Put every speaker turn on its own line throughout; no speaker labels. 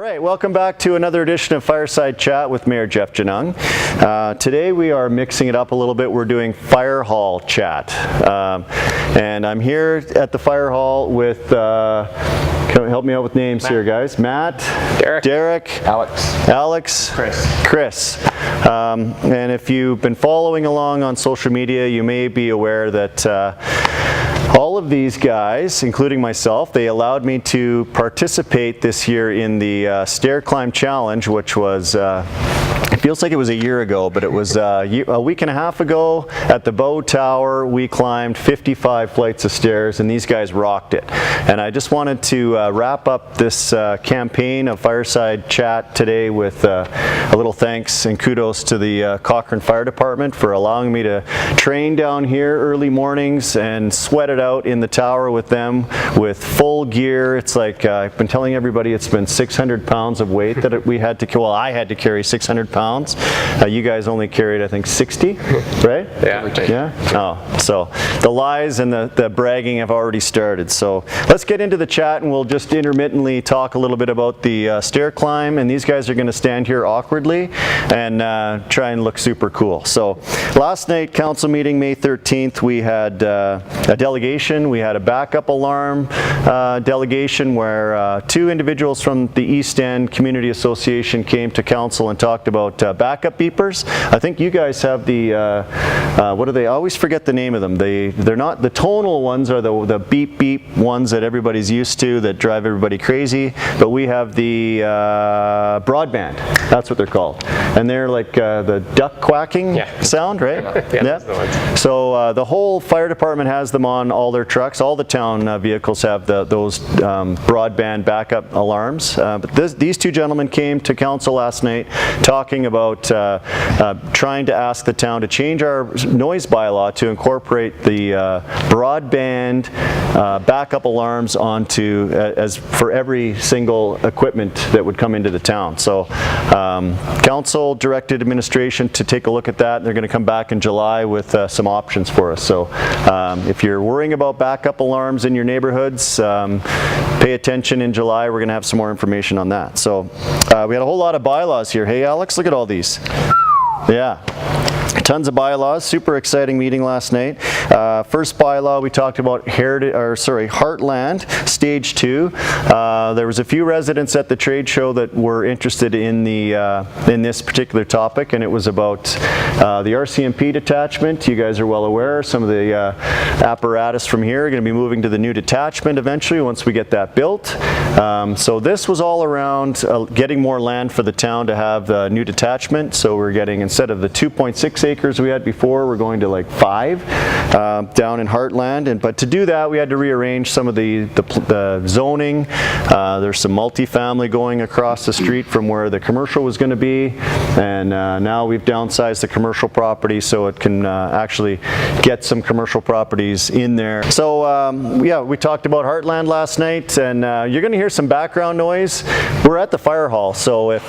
right, welcome back to another edition of Fireside Chat with Mayor Jeff Genung. Today we are mixing it up a little bit. We're doing fire hall chat. And I'm here at the fire hall with, help me out with names here, guys. Matt, Derek, Alex, Chris. And if you've been following along on social media, you may be aware that all of these guys, including myself, they allowed me to participate this year in the stair climb challenge, which was it feels like it was a year ago, but it was a week and a half ago at the Bow Tower. We climbed 55 flights of stairs, and these guys rocked it. And I just wanted to wrap up this campaign of Fireside Chat today with a little thanks and kudos to the Cochrane Fire Department for allowing me to train down here early mornings and sweat it out in the tower with them with full gear. It's like I've been telling everybody it's been 600 pounds of weight that we had to, well, I had to carry 600 pounds. You guys only carried, I think, 60, right? Yeah. Oh, so the lies and the bragging have already started. So let's get into the chat, and we'll just intermittently talk a little bit about the stair climb. And these guys are going to stand here awkwardly and try and look super cool. So last night, council meeting, May 13th, we had a delegation. We had a backup alarm delegation where two individuals from the East End Community Association came to council and talked about backup beepers. I think you guys have the, what do they, I always forget the name of them. They're not, the tonal ones are the beep beep ones that everybody's used to that drive everybody crazy, but we have the broadband, that's what they're called. And they're like the duck quacking sound, right? Yeah. So the whole fire department has them on all their trucks. All the town vehicles have those broadband backup alarms. But these two gentlemen came to council last night talking about trying to ask the town to change our noise bylaw to incorporate the broadband backup alarms onto as for every single equipment that would come into the town. So council directed administration to take a look at that. They're going to come back in July with some options for us. So if you're worrying about backup alarms in your neighborhoods, pay attention in July. We're going to have some more information on that. So we had a whole lot of bylaws here. Hey Alex, look at all these. Yeah. Tons of bylaws. Super exciting meeting last night. First bylaw we talked about Heartland Stage 2. There was a few residents at the trade show that were interested in this particular topic, and it was about the RCMP detachment. You guys are well aware. Some of the apparatus from here are going to be moving to the new detachment eventually once we get that built. So this was all around getting more land for the town to have the new detachment. So we're getting, instead of the 2.6 acres we had before, we're going to like 5 down in Heartland. But to do that, we had to rearrange some of the zoning. There's some multifamily going across the street from where the commercial was going to be, and now we've downsized the commercial property so it can actually get some commercial properties in there. So yeah, we talked about Heartland last night, and you're going to hear some background noise. We're at the fire hall, so if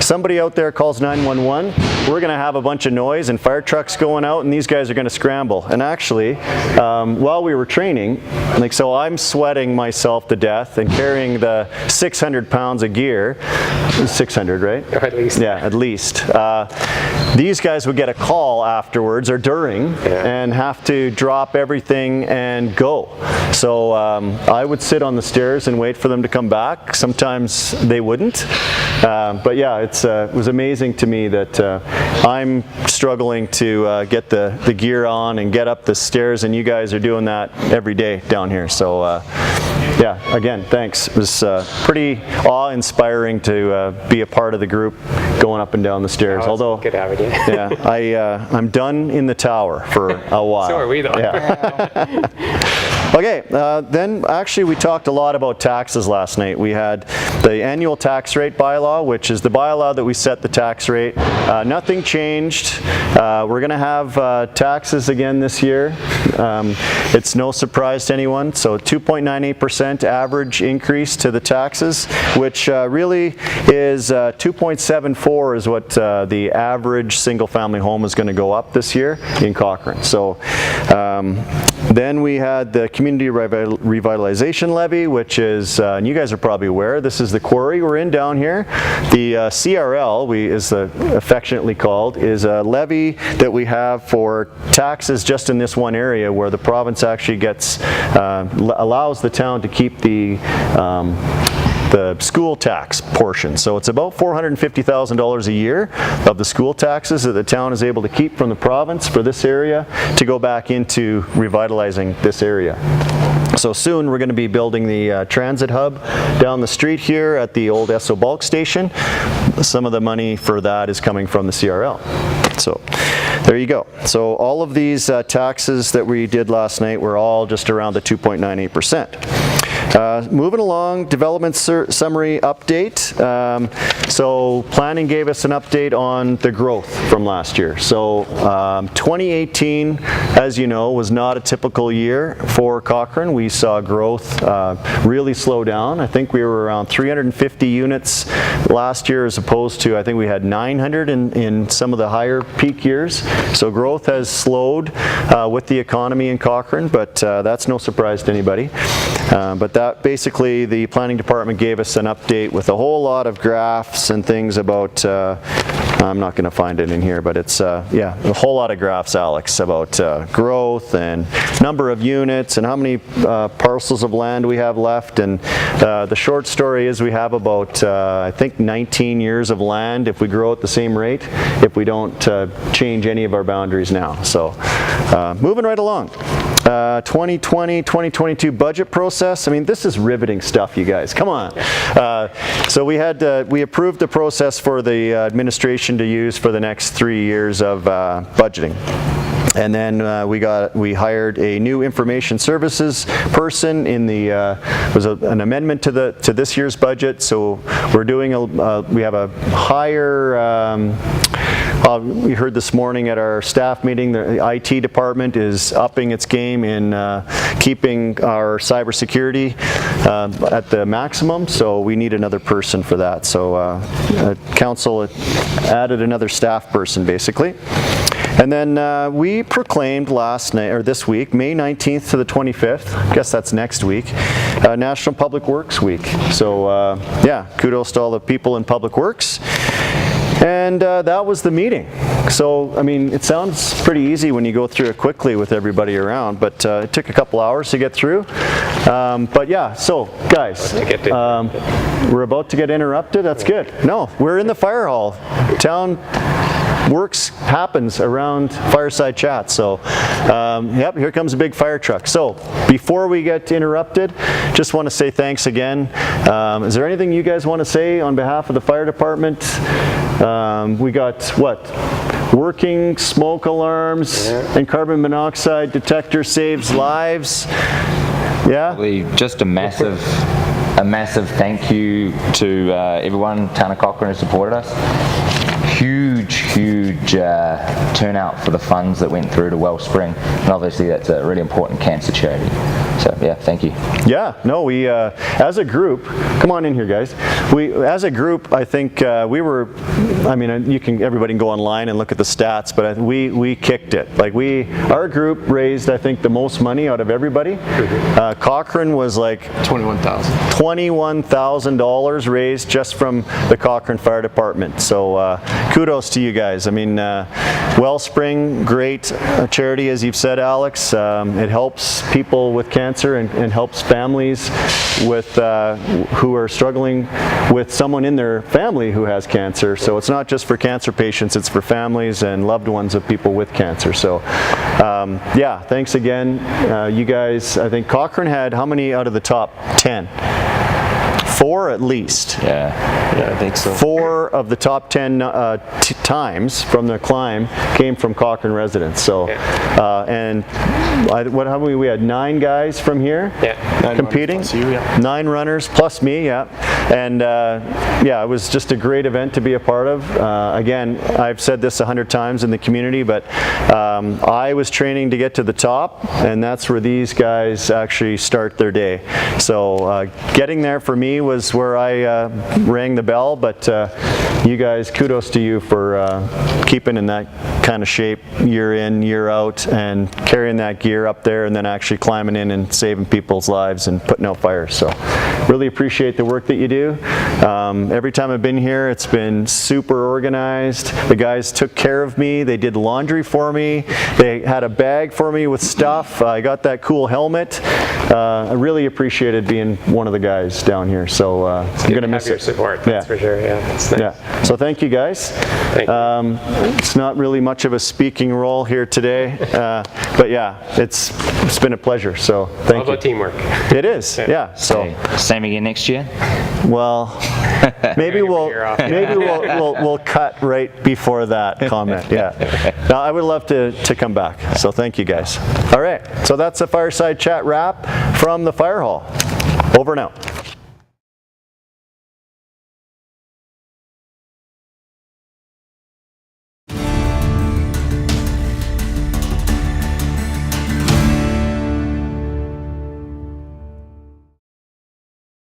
somebody out there calls 911, we're going to have a bunch of noise and fire trucks going out, and these guys are going to scramble. And actually, while we were training, like, so I'm sweating myself to death and carrying the 600 pounds of gear. 600, right?
At least.
Yeah, at least. These guys would get a call afterwards or during and have to drop everything and go. So I would sit on the stairs and wait for them to come back. Sometimes they wouldn't. But yeah, it was amazing to me that I'm struggling to get the gear on and get up the stairs, and you guys are doing that every day down here. So yeah, again, thanks. It was pretty awe-inspiring to be a part of the group going up and down the stairs. Although,
good having you.
Yeah, I'm done in the tower for a while.
So are we though.
Yeah. Okay, then actually we talked a lot about taxes last night. We had the annual tax rate bylaw, which is the bylaw that we set the tax rate. Nothing changed. We're going to have taxes again this year. It's no surprise to anyone. So 2.98% average increase to the taxes, which really is 2.74 is what the average single-family home is going to go up this year in Cochrane. So then we had the Community Revitalization Levy, which is, and you guys are probably aware, this is the quarry we're in down here. The CRL, is affectionately called, is a levy that we have for taxes just in this one area where the province actually gets, allows the town to keep the school tax portion. So it's about $450,000 a year of the school taxes that the town is able to keep from the province for this area to go back into revitalizing this area. So soon we're going to be building the transit hub down the street here at the old Esso bulk station. Some of the money for that is coming from the CRL. So there you go. So all of these taxes that we did last night were all just around the 2.98%. Moving along, development summary update. So planning gave us an update on the growth from last year. So 2018, as you know, was not a typical year for Cochrane. We saw growth really slow down. I think we were around 350 units last year as opposed to, I think we had 900 in some of the higher peak years. So growth has slowed with the economy in Cochrane, but that's no surprise to anybody. But that basically, the planning department gave us an update with a whole lot of graphs and things about, I'm not going to find it in here, but it's, yeah, a whole lot of graphs, Alex, about growth and number of units and how many parcels of land we have left. And the short story is we have about, I think, 19 years of land if we grow at the same rate, if we don't change any of our boundaries now. So moving right along. 2020-2022 budget process. I mean, this is riveting stuff, you guys. Come on. So we approved the process for the administration to use for the next 3 years of budgeting. And then we hired a new information services person in the was an amendment to this year's budget. So we're doing we have a higher. We heard this morning at our staff meeting, the IT department is upping its game in keeping our cybersecurity at the maximum, so we need another person for that. So council added another staff person basically. And then we proclaimed last night, or this week, May 19th to the 25th, I guess that's next week, National Public Works Week. So yeah, kudos to all the people in Public Works. And that was the meeting. So, I mean, it sounds pretty easy when you go through it quickly with everybody around, but it took a couple hours to get through. But yeah, so guys, we're about to get interrupted. That's good. No, we're in the fire hall. Town works happens around Fireside Chat. So, yep, here comes a big fire truck. So, before we get interrupted, just want to say thanks again. Is there anything you guys want to say on behalf of the fire department? We got, what? Working smoke alarms and carbon monoxide detector saves lives. Yeah?
Just a massive thank you to everyone, Town of Cochrane, who supported us. Huge turnout for the funds that went through to Wellspring, and obviously that's a really important cancer charity. So yeah, thank you. Yeah, no, we as a group, come on in here, guys. As a group, I think we were. I mean, everybody can go online and look at the stats, but we kicked it. Like our group raised, I think, the most money out of everybody. Cochrane was like $21,000 raised just from the Cochrane Fire Department. So kudos to you guys. I mean, Wellspring, great charity, as you've said, Alex. It helps people with cancer and helps families with who are struggling with someone in their family who has cancer. So it's not just for cancer patients, it's for families and loved ones of people with cancer. So yeah, thanks again. You guys, I think Cochrane had how many out of the top 10? 4 at least. Yeah, I think so. 4 of the top 10 times from the climb came from Cochrane residents. So, and how many? We had 9 guys from here competing. 9 runners plus you, 9 runners plus me, And yeah, it was just a great event to be a part of. Again, I've said this 100 times in the community, but I was training to get to the top, and that's where these guys actually start their day. So getting there for me was where I rang the bell, but you guys, kudos to you for keeping in that kind of shape year in, year out, and carrying that gear up there and then actually climbing in and saving people's lives and putting out fires. So really appreciate the work that you do. Every time I've been here, it's been super organized. The guys took care of me. They did laundry for me. They had a bag for me with stuff. I got that cool helmet. I really appreciated being one of the guys down here. So I'm going to miss
your
it.
support, that's for sure. Yeah, it's nice.
Yeah. So thank you guys.
Thank you.
It's not really much of a speaking role here today, but yeah, it's been a pleasure. So thank
All about teamwork.
It is. Yeah. So
Okay. Same again next year?
well, maybe we'll cut right before that comment. Yeah. No, I would love to come back. So thank you guys. All right. So that's a Fireside Chat wrap from the fire hall. Over and out.